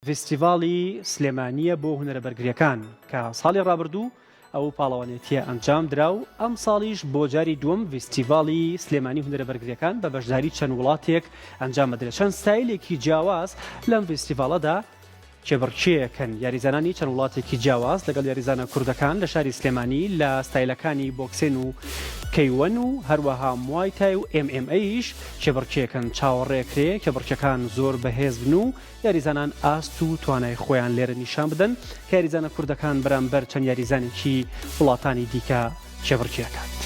فستیڤاڵی سلێمانیە بۆ هونەرەبەرگریەکان کە ساڵی ڕابردوو ئەو پاڵەوانێتیە ئەنجام درا و ئەم ساڵیش بۆ جاری دووەم فستیڤاڵی سلێمانی هونەرەبەرگریەکان بە بەشداری چەند وڵاتێک ئەنجام بدرێت. چەند ستایلێکی جیاواز لەم فستیڤاڵەدا کێبڕکێیەکەن یاریزانانی چەند وڵاتێکی جیاواز لەگەڵ یاریزانە کوردەکان لە شاری سلێمانی لە ستایلەکانی بۆکسێن و کەیوەن و هەروەها موای تای و MMAیش کێبڕکێیەکەن چاوەڕێکرێ کێبڕکەکان زۆر بەهێز بن و یاریزانان ئاست و توانای خۆیان لێرە نیشان بدەن کە یاریزانە کوردەکان بەرامبەر چەند یاریزانێکی وڵاتانی دیکە کێبڕکێیەکات.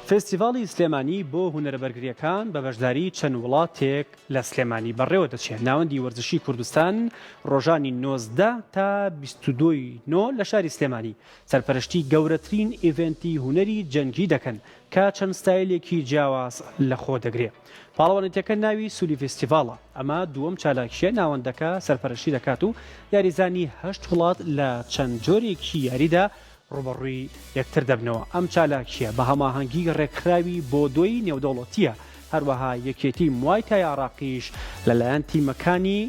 فستیڤاڵی سلێمانی بۆ هونەرەبەرگریەکان بە بەشداری چەند وڵاتێک لە سلێمانی بەڕێوە دەچێت. ناوەندی وەرزشی کوردستان ڕۆژانی 19 تا 22 لە شاری سلێمانی سەرپەرشتی گەورەترین ئیڤێنتی هونەری جەنگی دەکەن کە چەند ستایلێکی جیاواز لەخۆ دەگرێت. پاڵەوانێتیەکە ناوی سولی فستیڤاڵە. ئەمە دووەم چالاکیە ناوەندەکە سەرپەرشتی دەکات و یاریزانی 8 وڵات لە چەند جۆرێکی یاریدا ڕوبەڕووی یەکتر دەبنەوە. ئەم چالاکیە بە هەماهەنگی ڕێکخراوی بۆ دۆی نێودەوڵەتیە. هەروەها یەکێتی موای تای عراقیش لەلایەن تیمەکانی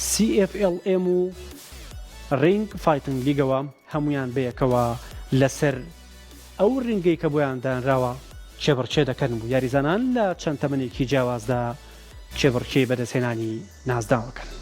CFLM و ڕینگ فایتنگ لیگەوە هەمویان بەیەکەوە لەسەر ئەو ڕینگەی کە بۆیان دانراوە کێبڕکێ دەکەن و یاریزانان لە چەند تەمەنێکی جیاوازدا کێبڕکێی بەدەستهێنانی نازداوەکەن.